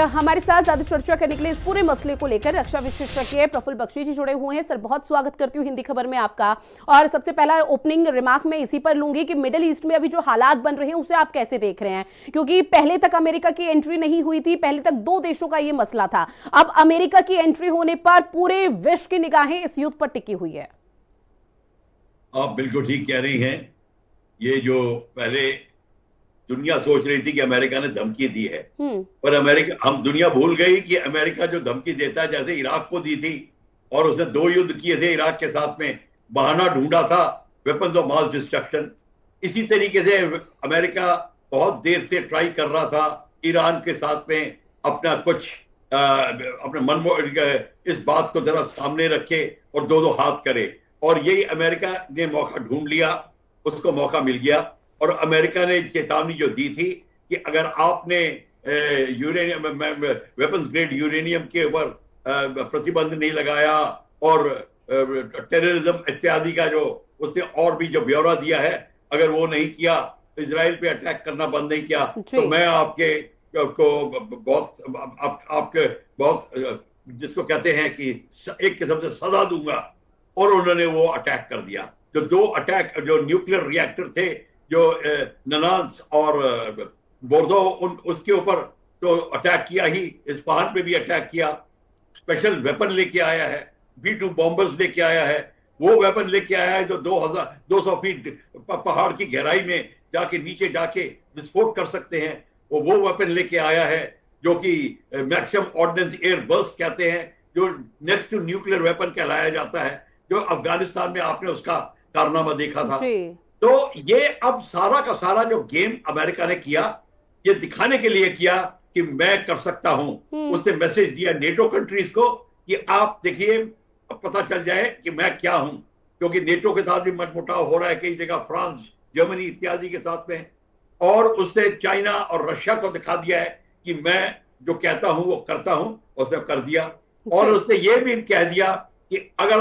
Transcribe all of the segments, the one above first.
हमारे साथ ज्यादा चर्चा करने के लिए इस पूरे मसले को लेकर रक्षा विशेषज्ञ प्रफुल्ल बख्शी जी जुड़े हुए हैं। सर, बहुत स्वागत करती हूँ हिंदी खबर में आपका। और सबसे पहला ओपनिंग रिमार्क मैं इसी पर लूंगी कि मिडिल ईस्ट में अभी जो हालात बन रहे हैं उसे आप कैसे देख रहे हैं, क्योंकि पहले तक अमेरिका की एंट्री नहीं हुई थी, पहले तक दो देशों का ये मसला था। अब अमेरिका की एंट्री होने पर पूरे विश्व की निगाहें इस युद्ध पर टिकी हुई है। आप बिल्कुल ठीक कह रही हैं। ये जो पहले दुनिया सोच रही थी कि अमेरिका ने धमकी दी है, पर दुनिया भूल गई कि अमेरिका जो धमकी देता है, जैसे इराक को दी थी और उसने 2 युद्ध किए थे इराक के साथ में, बहाना ढूंढा था वेपन्स ऑफ मास डिस्ट्रक्शन। इसी तरीके से अमेरिका बहुत देर से ट्राई कर रहा था ईरान के साथ में अपना कुछ अपने मन इस बात को जरा सामने रखे और दो हाथ करे, और यही अमेरिका ने मौका ढूंढ लिया, उसको मौका मिल गया। और अमेरिका ने चेतावनी जो दी थी कि अगर आपने यूरेनियम वेपन्स ग्रेड यूरेनियम के ऊपर प्रतिबंध नहीं लगाया और टेररिज्म इत्यादि का जो उसने और भी जो ब्यौरा दिया है, अगर वो नहीं किया, इजराइल पे अटैक करना बंद नहीं किया, तो मैं आपके बहुत जिसको कहते हैं कि एक किस्म से सजा दूंगा। और उन्होंने वो अटैक कर दिया। जो 2 अटैक जो न्यूक्लियर रिएक्टर थे, जो ननांस और बोर्दो, उसके ऊपर तो अटैक किया ही, इस्फहान पे भी अटैक किया। स्पेशल वेपन लेके आया है, B-2 बॉम्बर्स लेके आया है। वो वेपन लेके आया है जो 200 फीट पहाड़ की गहराई में जाके नीचे जाके विस्फोट कर सकते हैं। वो वेपन लेके आया है जो कि मैक्सिमम ऑर्डिनेंस एयर बर्स्ट कहते हैं, जो नेक्स्ट टू न्यूक्लियर वेपन कहलाया जाता है, जो अफगानिस्तान में आपने उसका कारनामा देखा था। तो ये अब सारा का सारा जो गेम अमेरिका ने किया, ये दिखाने के लिए किया कि मैं कर सकता हूं। उसने मैसेज दिया नेटो कंट्रीज को कि आप देखिए, अब पता चल जाए कि मैं क्या हूं, क्योंकि नेटो के साथ भी मनमुटाव हो रहा है कई जगह, फ्रांस, जर्मनी इत्यादि के साथ में। और उसने चाइना और रशिया को दिखा दिया है कि मैं जो कहता हूं वो करता हूं, उसने कर दिया। और उसने ये भी कह दिया कि अगर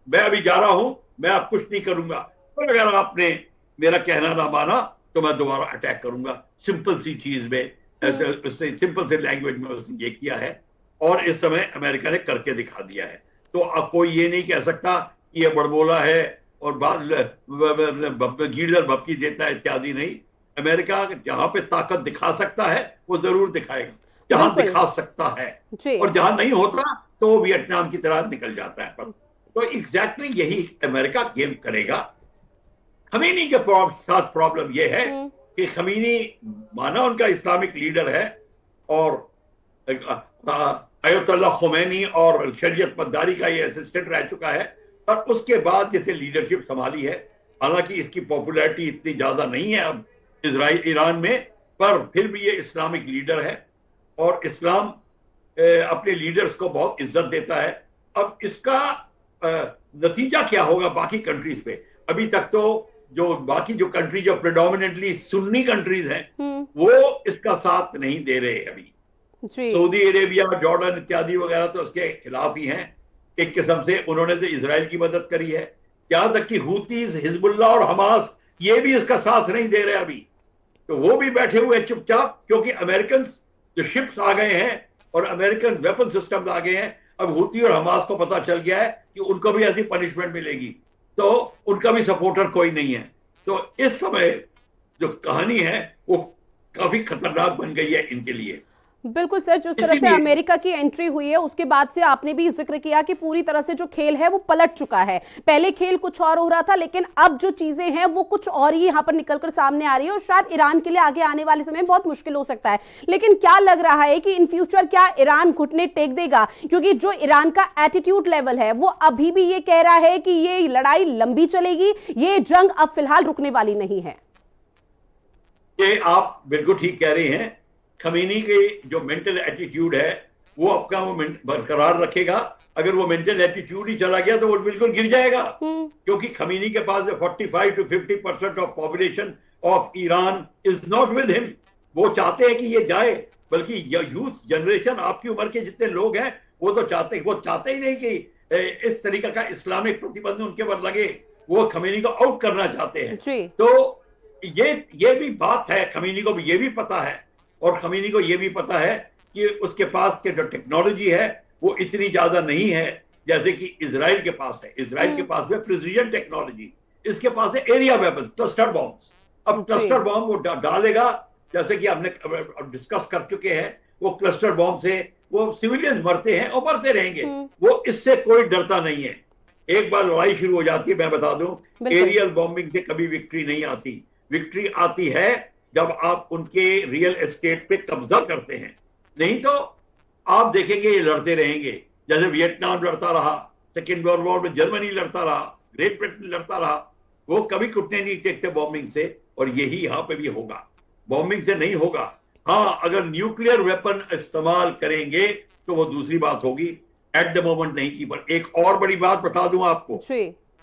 मैं अभी जा रहा हूं, मैं आप कुछ नहीं करूंगा, और अगर आपने मेरा कहना ना माना तो मैं दोबारा अटैक करूंगा। सिंपल सी चीज में, उसने सिंपल से लैंग्वेज में उसने ये किया है, और इस समय अमेरिका ने करके दिखा दिया है। तो अब कोई ये नहीं कह सकता कि ये बड़बोला है और गीदड़ भपकी देता है इत्यादि नहीं। अमेरिका जहां पे ताकत दिखा सकता है वो जरूर दिखाएगा, जहां दिखा सकता है, और जहां नहीं होता तो वो वियतनाम की तरह निकल जाता है। तो एग्जैक्टली यही अमेरिका गेम करेगा। खमीनी के साथ प्रॉब्लम यह है कि खमीनी माना उनका इस्लामिक लीडर है, और अयतुल्ला खुमैनी और शरीयत मदारी का ये असिस्टेंट रह चुका है, और उसके बाद जैसे लीडरशिप संभाली है। हालांकि इसकी पॉपुलैरिटी इतनी ज्यादा नहीं है अब ईरान में, पर फिर भी ये इस्लामिक लीडर है और इस्लाम अपने लीडर्स को बहुत इज्जत देता है। अब इसका नतीजा क्या होगा बाकी कंट्रीज पे? अभी तक तो जो बाकी जो कंट्री जो प्रेडोमिनेंटली सुन्नी कंट्रीज हैं वो इसका साथ नहीं दे रहे अभी। सऊदी अरेबिया, जॉर्डन इत्यादि वगैरह तो उसके खिलाफ ही हैं। एक किस्म से उन्होंने तो इजराइल की मदद करी है, यहां तक कि हूतीज, हिजबुल्लाह और हमास ये भी इसका साथ नहीं दे रहे अभी। तो वो भी बैठे हुए चुपचाप, क्योंकि अमेरिकन जो शिप्स आ गए हैं और अमेरिकन वेपन सिस्टम आ गए हैं। अब हूती और हमास को पता चल गया है कि उनको भी ऐसी पनिशमेंट मिलेगी, तो उनका भी सपोर्टर कोई नहीं है। तो इस समय जो कहानी है वो काफी खतरनाक बन गई है इनके लिए। बिल्कुल सर, जिस तरह से अमेरिका की एंट्री हुई है उसके बाद से आपने भी जिक्र किया कि पूरी तरह से जो खेल है वो पलट चुका है। पहले खेल कुछ और हो रहा था, लेकिन अब जो चीजें हैं वो कुछ और ही यहाँ पर निकलकर सामने आ रही है, और शायद ईरान के लिए आगे आने वाले समय बहुत मुश्किल हो सकता है। लेकिन क्या लग रहा है कि इन फ्यूचर क्या ईरान घुटने टेक देगा? क्योंकि जो ईरान का एटीट्यूड लेवल है वो अभी भी ये कह रहा है कि ये लड़ाई लंबी चलेगी, ये जंग अब फिलहाल रुकने वाली नहीं है। ये आप बिल्कुल ठीक कह रहे हैं। खमीनी के जो मेंटल एटीट्यूड है वो अपना वो बरकरार रखेगा। अगर वो मेंटल एटीट्यूड ही चला गया तो वो बिल्कुल गिर जाएगा, क्योंकि खमीनी के पास 45 to 50% of population of Iran is not with him. वो चाहते हैं कि ये जाए, बल्कि यूथ जनरेशन, आपकी उम्र के जितने लोग हैं वो चाहते ही नहीं कि इस तरीके का इस्लामिक प्रतिबंध उनके ऊपर लगे। वो खमीनी को आउट करना चाहते हैं। तो ये भी बात है, खमीनी को भी ये भी पता है, और खमीनी को ये भी पता है कि उसके पास के जो टेक्नोलॉजी है वो इतनी ज्यादा नहीं है जैसे कि इजराइल के पास है। इजराइल के पास है प्रिसीजन टेक्नोलॉजी, इसके पास है एरिया वेपन, क्लस्टर बॉम्ब्स। अब क्लस्टर बॉम्ब वो डालेगा, जैसे कि हमने डिस्कस कर चुके हैं, वो क्लस्टर बॉम्ब से वो सिविलियंस मरते हैं और मरते रहेंगे। वो इससे कोई डरता नहीं है। एक बार लड़ाई शुरू हो जाती है, मैं बता दूं, एरियल बॉम्बिंग से कभी विक्ट्री नहीं आती। विक्ट्री आती है जब आप उनके रियल एस्टेट पे कब्जा करते हैं, नहीं तो आप देखेंगे ये लड़ते रहेंगे। जैसे वियतनाम लड़ता रहा, सेकेंड वर्ल्ड वॉर में जर्मनी लड़ता रहा, ग्रेट ब्रिटेन लड़ता रहा, वो कभी टूटने नहीं टेकते बॉम्बिंग से। और यही यहाँ पे भी होगा, बॉम्बिंग से नहीं होगा। हाँ, अगर न्यूक्लियर वेपन इस्तेमाल करेंगे तो वो दूसरी बात होगी, एट द मोमेंट नहीं की। पर एक और बड़ी बात बता दूं आपको,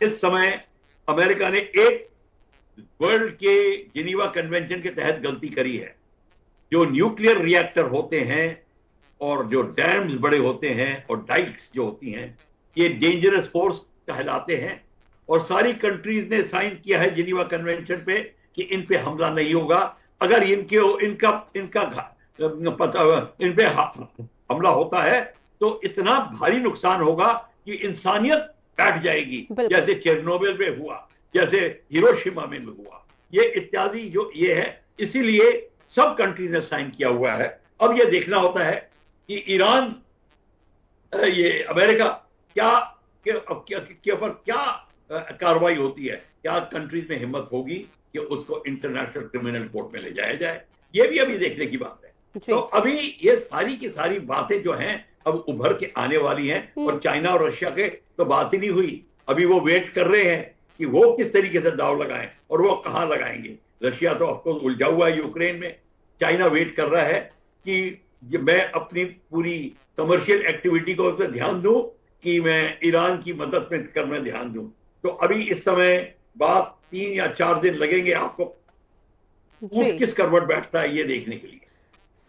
इस समय अमेरिका ने एक वर्ल्ड के जिनीवा कन्वेंशन के तहत गलती करी है। जो न्यूक्लियर रिएक्टर होते हैं और जो डैम्स बड़े होते हैं और डाइक्स जो होती हैं, ये डेंजरस फोर्स कहलाते हैं। और सारी कंट्रीज ने साइन किया है जिनीवा कन्वेंशन पे कि इन पे हमला नहीं होगा। अगर इन पे हमला होता है तो इतना भारी नुकसान होगा कि इंसानियत बैठ जाएगी, जैसे चेरनोबिल में हुआ, जैसे हिरोशिमा में हुआ, ये इत्यादि जो ये है। इसीलिए सब कंट्री ने साइन किया हुआ है। अब ये देखना होता है कि ईरान, ये अमेरिका के ऊपर क्या कार्रवाई होती है, क्या कंट्रीज में हिम्मत होगी कि उसको इंटरनेशनल क्रिमिनल कोर्ट में ले जाया जाए। ये भी अभी देखने की बात है। तो अभी ये सारी की सारी बातें जो हैं अब उभर के आने वाली हैं। और चाइना और रशिया के तो बात ही नहीं हुई, अभी वो वेट कर रहे हैं कि वो किस तरीके से दाव लगाएं और वो कहां लगाएंगे। रशिया तो ऑफकोर्स उलझा हुआ है यूक्रेन में, चाइना वेट कर रहा है कि मैं अपनी पूरी कमर्शियल एक्टिविटी को उस पर ध्यान दूं कि मैं ईरान की मदद में करने ध्यान दूं। तो अभी इस समय बात 3 या 4 दिन लगेंगे आपको किस करवट बैठता है ये देखने के लिए।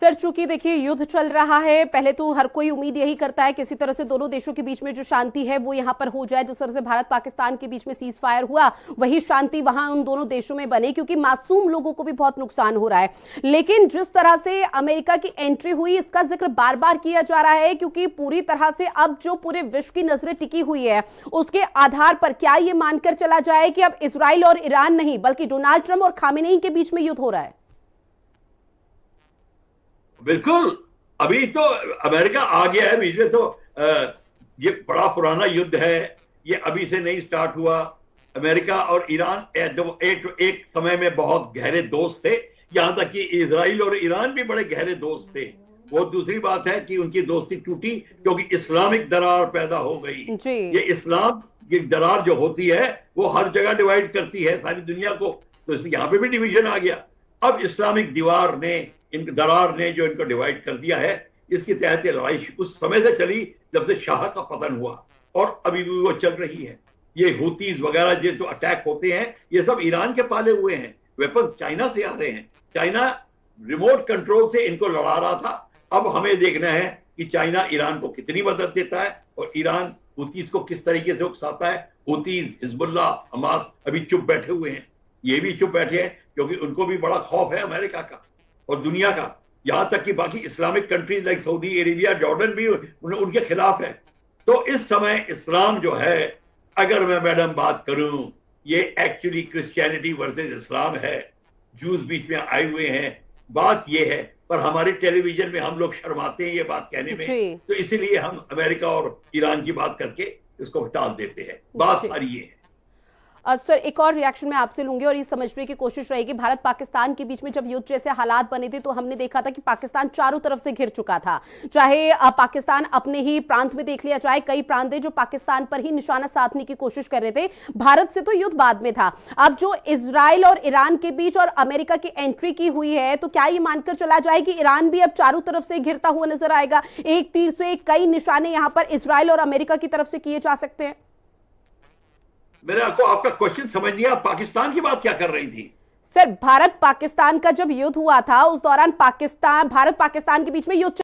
सर, चूंकि देखिए युद्ध चल रहा है, पहले तो हर कोई उम्मीद यही करता है किसी तरह से दोनों देशों के बीच में जो शांति है वो यहाँ पर हो जाए। जिस तरह से भारत पाकिस्तान के बीच में सीज फायर हुआ, वही शांति वहां उन दोनों देशों में बने, क्योंकि मासूम लोगों को भी बहुत नुकसान हो रहा है। लेकिन जिस तरह से अमेरिका की एंट्री हुई, इसका जिक्र बार बार किया जा रहा है, क्योंकि पूरी तरह से अब जो पूरे विश्व की नजरें टिकी हुई है उसके आधार पर क्या ये मानकर चला जाए कि अब इसराइल और ईरान नहीं बल्कि डोनाल्ड ट्रंप और खामेनेई के बीच में युद्ध हो रहा है? बिल्कुल, अभी तो अमेरिका आ गया है बीच में। तो ये बड़ा पुराना युद्ध है, ये अभी से नहीं स्टार्ट हुआ। अमेरिका और ईरान एक समय में बहुत गहरे दोस्त थे, यहां तक कि इजराइल और ईरान भी बड़े गहरे दोस्त थे। वो दूसरी बात है कि उनकी दोस्ती टूटी क्योंकि इस्लामिक दरार पैदा हो गई। ये इस्लाम की दरार जो होती है वो हर जगह डिवाइड करती है सारी दुनिया को, तो यहाँ पे भी डिवीजन आ गया। अब इस्लामिक दीवार ने, दरार ने जो इनको डिवाइड कर दिया है, इसके तहत ये लड़ाई उस समय से चली जब से शाह का पतन हुआ और अभी भी वो चल रही है। ये हुतीज वगैरह जो अटैक होते हैं ये सब ईरान के पाले हुए हैं, वेपन चाइना से आ रहे हैं। चाइना रिमोट कंट्रोल से इनको लड़ा रहा था। अब हमें देखना है कि चाइना ईरान को कितनी मदद देता है और ईरान हुतीज को किस तरीके से उकसाता है। हुतीज, हिजबुल्लाह, हमास अभी चुप बैठे हुए हैं, ये भी चुप बैठे हैं क्योंकि उनको भी बड़ा खौफ है अमेरिका का और दुनिया का। यहां तक कि बाकी Islamic countries like Saudi Arabia, Jordan भी उनके खिलाफ है। तो इस समय इस्लाम जो है, अगर मैं मैडम बात करूं, ये एक्चुअली क्रिश्चियनिटी वर्सेस इस्लाम है। जूस बीच में आए हुए हैं, बात ये है। पर हमारे टेलीविजन में हम लोग शर्माते हैं ये बात कहने में, तो इसीलिए हम अमेरिका और ईरान की बात करके इसको टाल देते हैं। बात सारी ये है। सर, एक और रिएक्शन मैं आपसे लूंगी और ये समझने की कोशिश रहेगी, भारत पाकिस्तान के बीच में जब युद्ध जैसे हालात बने थे तो हमने देखा था कि पाकिस्तान चारों तरफ से घिर चुका था। चाहे पाकिस्तान अपने ही प्रांत में देख लिया जाए, कई प्रांत जो पाकिस्तान पर ही निशाना साधने की कोशिश कर रहे थे। भारत से तो युद्ध बाद में था। अब जो इजराइल और ईरान के बीच और अमेरिका की एंट्री की हुई है, तो क्या ये मानकर चला जाए कि ईरान भी अब चारों तरफ से घिरता हुआ नजर आएगा? एक तीर से कई निशाने यहां पर इजराइल और अमेरिका की तरफ से किए जा सकते हैं। मेरे को आपका क्वेश्चन समझ नहीं आया, पाकिस्तान की बात क्या कर रही थी? सर, भारत पाकिस्तान का जब युद्ध हुआ था उस दौरान भारत पाकिस्तान के बीच में युद्ध